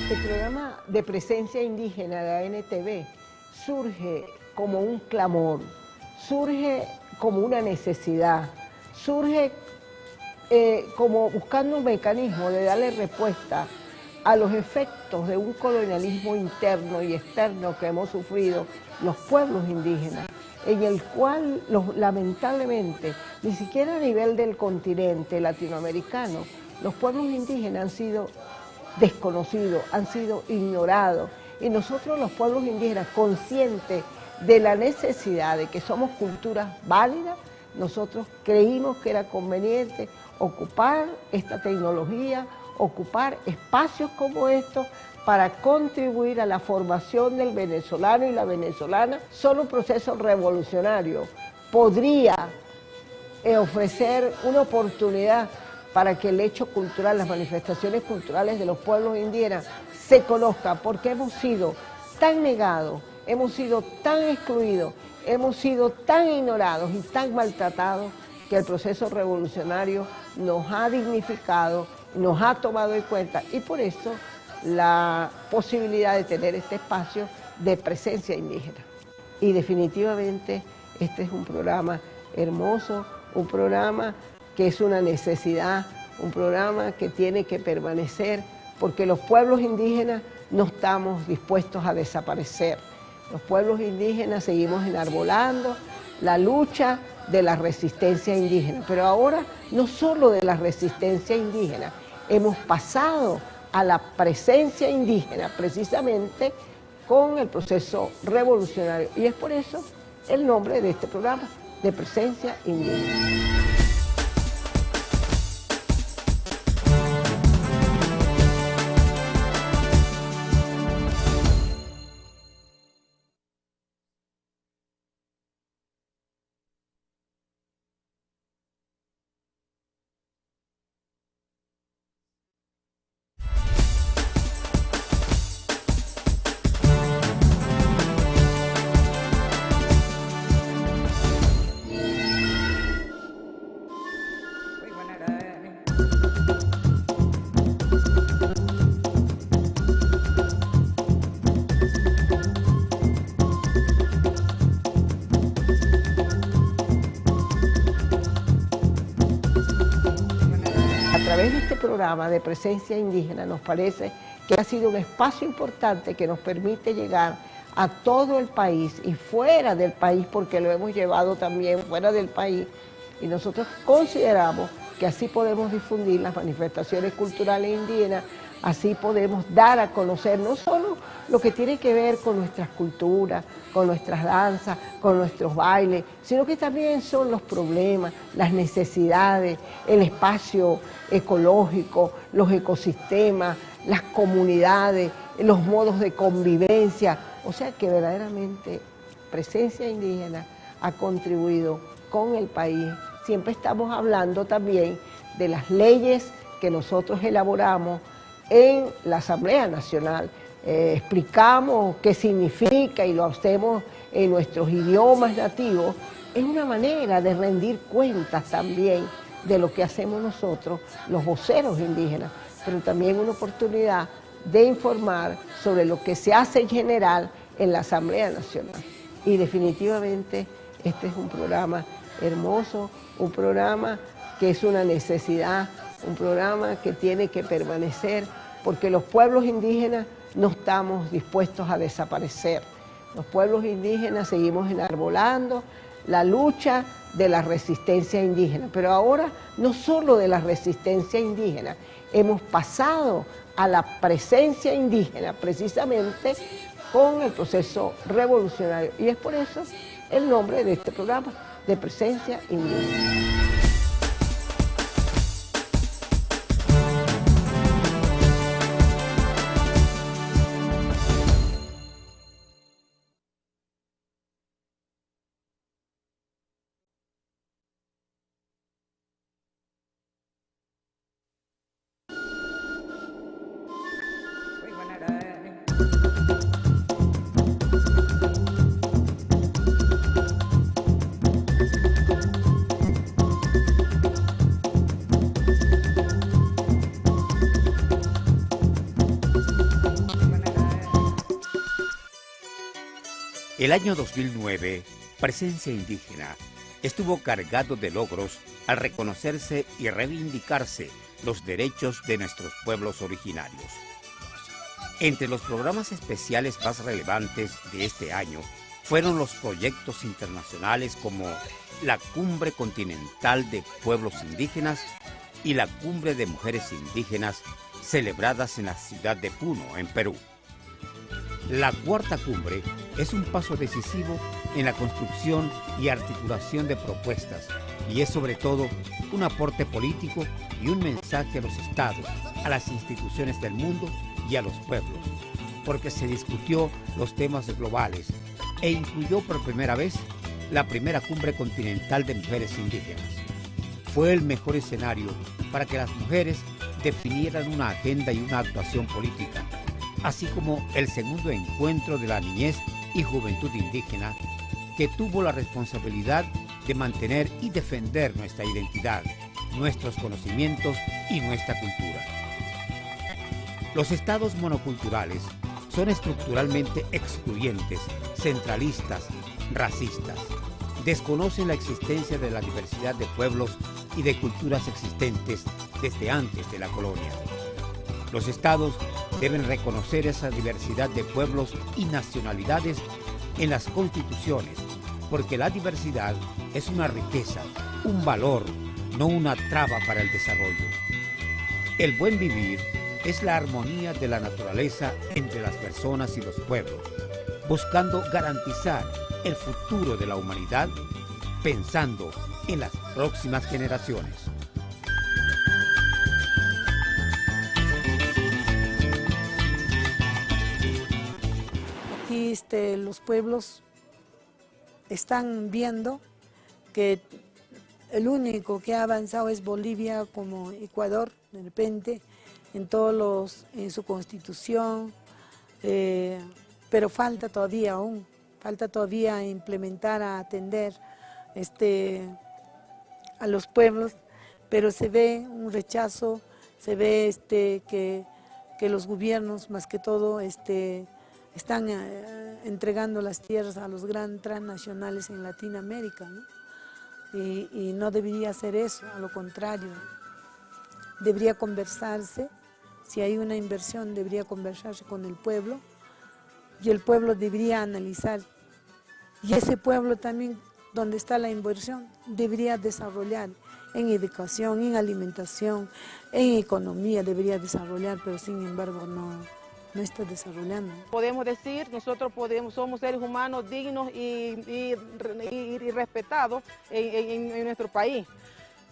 El programa de presencia indígena de ANTV surge como un clamor, surge como una necesidad, surge como buscando un mecanismo de darle respuesta a los efectos de un colonialismo interno y externo que hemos sufrido los pueblos indígenas, en el cual lamentablemente, ni siquiera a nivel del continente latinoamericano, los pueblos indígenas han sido desconocidos, han sido ignorados. Y nosotros los pueblos indígenas, conscientes de la necesidad de que somos culturas válidas, nosotros creímos que era conveniente ocupar esta tecnología, ocupar espacios como estos para contribuir a la formación del venezolano y la venezolana. Solo un proceso revolucionario podría ofrecer una oportunidad para que el hecho cultural, las manifestaciones culturales de los pueblos indígenas se conozcan, porque hemos sido tan negados, hemos sido tan excluidos, hemos sido tan ignorados y tan maltratados que el proceso revolucionario nos ha dignificado, nos ha tomado en cuenta, y por eso la posibilidad de tener este espacio de presencia indígena. Y definitivamente este es un programa hermoso, un programa que es una necesidad, un programa que tiene que permanecer, porque los pueblos indígenas no estamos dispuestos a desaparecer. Los pueblos indígenas seguimos enarbolando la lucha de la resistencia indígena, pero ahora no solo de la resistencia indígena, hemos pasado a la presencia indígena precisamente con el proceso revolucionario, y es por eso el nombre de este programa, de presencia indígena. A través de este programa de presencia indígena nos parece que ha sido un espacio importante que nos permite llegar a todo el país y fuera del país, porque lo hemos llevado también fuera del país, y nosotros consideramos que así podemos difundir las manifestaciones culturales indígenas, así podemos dar a conocer no solo lo que tiene que ver con nuestras culturas, con nuestras danzas, con nuestros bailes, sino que también son los problemas, las necesidades, el espacio ecológico, los ecosistemas, las comunidades, los modos de convivencia. O sea que verdaderamente presencia indígena ha contribuido con el país. Siempre estamos hablando también de las leyes que nosotros elaboramos en la Asamblea Nacional. Explicamos qué significa y lo hacemos en nuestros idiomas nativos. Es una manera de rendir cuentas también de lo que hacemos nosotros, los voceros indígenas, pero también una oportunidad de informar sobre lo que se hace en general en la Asamblea Nacional. Y definitivamente este es un programa hermoso, un programa que es una necesidad, un programa que tiene que permanecer, porque los pueblos indígenas no estamos dispuestos a desaparecer. Los pueblos indígenas seguimos enarbolando la lucha de la resistencia indígena, pero ahora no solo de la resistencia indígena, hemos pasado a la presencia indígena precisamente con el proceso revolucionario, y es por eso el nombre de este programa, de presencia indígena. El año 2009, Presencia Indígena, estuvo cargado de logros al reconocerse y reivindicarse los derechos de nuestros pueblos originarios. Entre los programas especiales más relevantes de este año fueron los proyectos internacionales como la Cumbre Continental de Pueblos Indígenas y la Cumbre de Mujeres Indígenas celebradas en la ciudad de Puno, en Perú. La cuarta cumbre es un paso decisivo en la construcción y articulación de propuestas y es sobre todo un aporte político y un mensaje a los estados, a las instituciones del mundo y a los pueblos, porque se discutió los temas globales e incluyó por primera vez la primera cumbre continental de mujeres indígenas. Fue el mejor escenario para que las mujeres definieran una agenda y una actuación política, así como el segundo encuentro de la niñez y juventud indígena, que tuvo la responsabilidad de mantener y defender nuestra identidad, nuestros conocimientos y nuestra cultura. Los estados monoculturales son estructuralmente excluyentes, centralistas, racistas. Desconocen la existencia de la diversidad de pueblos y de culturas existentes desde antes de la colonia. Los estados deben reconocer esa diversidad de pueblos y nacionalidades en las constituciones, porque la diversidad es una riqueza, un valor, no una traba para el desarrollo. El buen vivir es la armonía de la naturaleza entre las personas y los pueblos, buscando garantizar el futuro de la humanidad, pensando en las próximas generaciones. Aquí los pueblos están viendo que el único que ha avanzado es Bolivia, como Ecuador, de repente, en su constitución, pero falta todavía implementar, a atender a los pueblos, pero se ve un rechazo, se ve que los gobiernos, más que todo, están entregando las tierras a los grandes transnacionales en Latinoamérica, ¿no? Y no debería ser eso, a lo contrario. Debería conversarse, si hay una inversión debería conversarse con el pueblo y el pueblo debería analizar. Y ese pueblo también, donde está la inversión, debería desarrollar en educación, en alimentación, en economía, debería desarrollar, pero sin embargo no está desarrollando. Podemos decir, nosotros somos seres humanos dignos y respetados en nuestro país.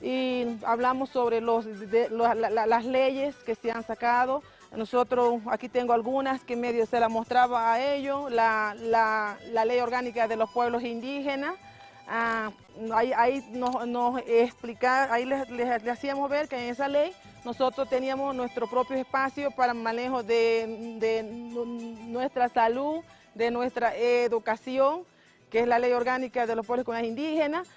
Y hablamos sobre las leyes que se han sacado. Nosotros, aquí tengo algunas que medio se las mostraba a ellos, la ley orgánica de los pueblos indígenas. Ahí nos explicaba, ahí les hacíamos ver que en esa ley nosotros teníamos nuestro propio espacio para el manejo de nuestra salud, de nuestra educación, que es la ley orgánica de los pueblos y comunidades indígenas.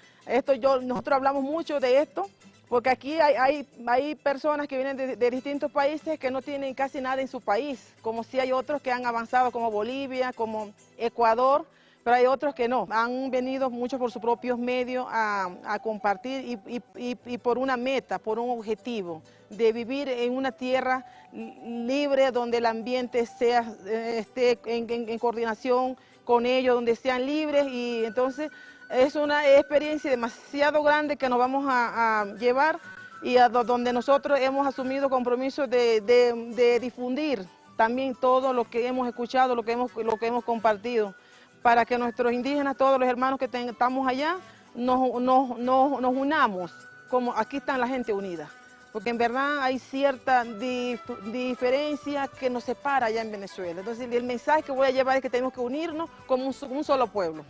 Nosotros hablamos mucho de esto, porque aquí hay personas que vienen de distintos países que no tienen casi nada en su país, como si hay otros que han avanzado, como Bolivia, como Ecuador, pero hay otros que no. Han venido muchos por sus propios medios a compartir y por una meta, por un objetivo, de vivir en una tierra libre, donde el ambiente esté en coordinación con ellos, donde sean libres, y entonces es una experiencia demasiado grande que nos vamos a llevar y donde nosotros hemos asumido compromiso de difundir también todo lo que hemos escuchado, lo que hemos compartido, para que nuestros indígenas, todos los hermanos que estamos allá, nos unamos, como aquí está la gente unida. Porque en verdad hay cierta diferencia que nos separa allá en Venezuela. Entonces el mensaje que voy a llevar es que tenemos que unirnos como un solo pueblo.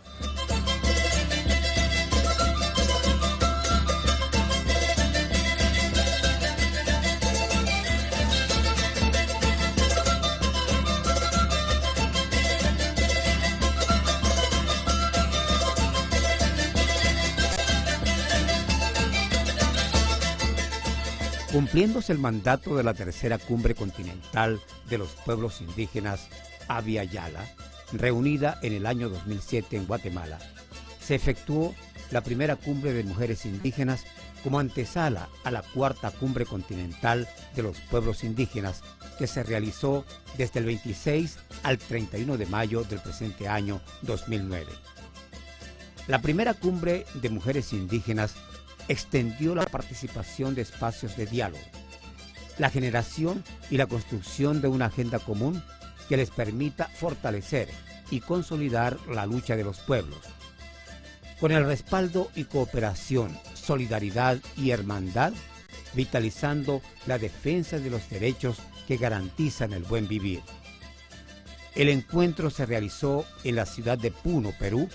Cumpliéndose el mandato de la tercera cumbre continental de los pueblos indígenas, Abya Yala, reunida en el año 2007 en Guatemala, se efectuó la primera cumbre de mujeres indígenas como antesala a la cuarta cumbre continental de los pueblos indígenas que se realizó desde el 26 al 31 de mayo del presente año 2009. La primera cumbre de mujeres indígenas extendió la participación de espacios de diálogo, la generación y la construcción de una agenda común que les permita fortalecer y consolidar la lucha de los pueblos, con el respaldo y cooperación, solidaridad y hermandad, vitalizando la defensa de los derechos que garantizan el buen vivir. El encuentro se realizó en la ciudad de Puno, Perú,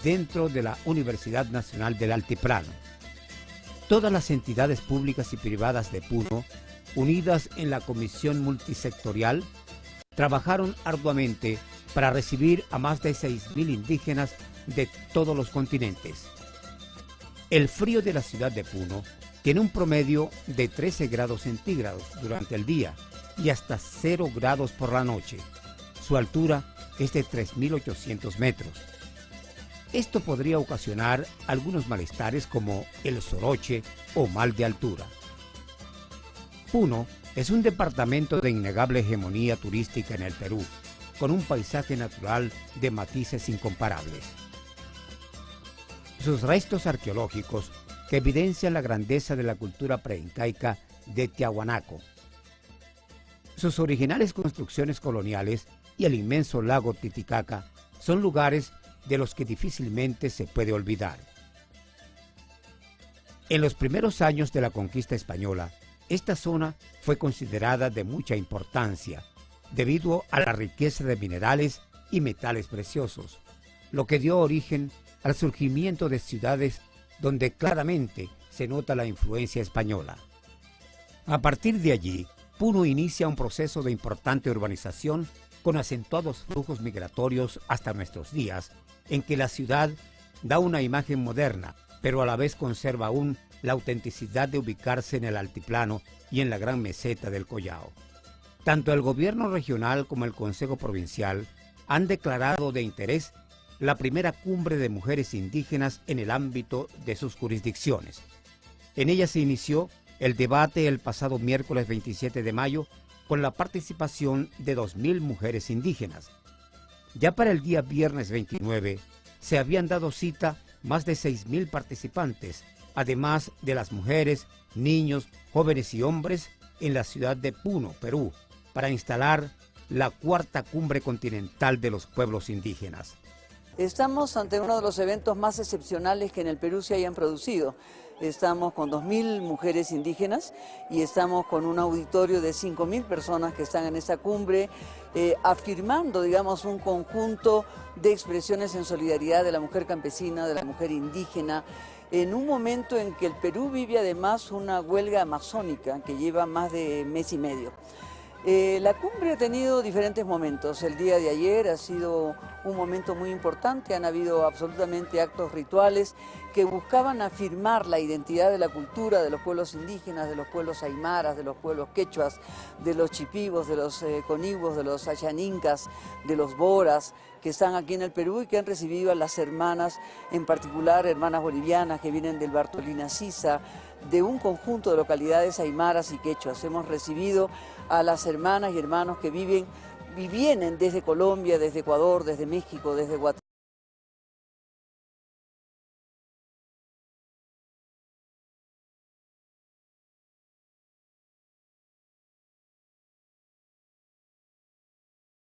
dentro de la Universidad Nacional del Altiplano. Todas las entidades públicas y privadas de Puno, unidas en la Comisión Multisectorial, trabajaron arduamente para recibir a más de 6.000 indígenas de todos los continentes. El frío de la ciudad de Puno tiene un promedio de 13 grados centígrados durante el día y hasta 0 grados por la noche. Su altura es de 3.800 metros. Esto podría ocasionar algunos malestares como el soroche o mal de altura. Puno es un departamento de innegable hegemonía turística en el Perú, con un paisaje natural de matices incomparables. Sus restos arqueológicos que evidencian la grandeza de la cultura preincaica de Tiahuanaco. Sus originales construcciones coloniales y el inmenso lago Titicaca son lugares de los que difícilmente se puede olvidar. En los primeros años de la conquista española, esta zona fue considerada de mucha importancia debido a la riqueza de minerales y metales preciosos, lo que dio origen al surgimiento de ciudades donde claramente se nota la influencia española. A partir de allí, Puno inicia un proceso de importante urbanización con acentuados flujos migratorios hasta nuestros días, en que la ciudad da una imagen moderna, pero a la vez conserva aún la autenticidad de ubicarse en el altiplano y en la gran meseta del Collao. Tanto el gobierno regional como el Consejo Provincial han declarado de interés la primera cumbre de mujeres indígenas en el ámbito de sus jurisdicciones. En ella se inició el debate el pasado miércoles 27 de mayo con la participación de 2.000 mujeres indígenas. Ya para el día viernes 29 se habían dado cita más de 6.000 participantes, además de las mujeres, niños, jóvenes y hombres en la ciudad de Puno, Perú, para instalar la cuarta cumbre continental de los pueblos indígenas. Estamos ante uno de los eventos más excepcionales que en el Perú se hayan producido. Estamos con 2.000 mujeres indígenas y estamos con un auditorio de 5.000 personas que están en esta cumbre, afirmando, digamos, un conjunto de expresiones en solidaridad de la mujer campesina, de la mujer indígena, en un momento en que el Perú vive además una huelga amazónica que lleva más de mes y medio. La cumbre ha tenido diferentes momentos. El día de ayer ha sido un momento muy importante, han habido absolutamente actos rituales que buscaban afirmar la identidad de la cultura de los pueblos indígenas, de los pueblos aymaras, de los pueblos quechuas, de los chipivos, de los coniguos, de los achanincas, de los boras, que están aquí en el Perú y que han recibido a las hermanas, en particular hermanas bolivianas que vienen del Bartolina Sisa, de un conjunto de localidades aymaras y quechuas. Hemos recibido a las hermanas y hermanos que vienen desde Colombia, desde Ecuador, desde México, desde Guatemala.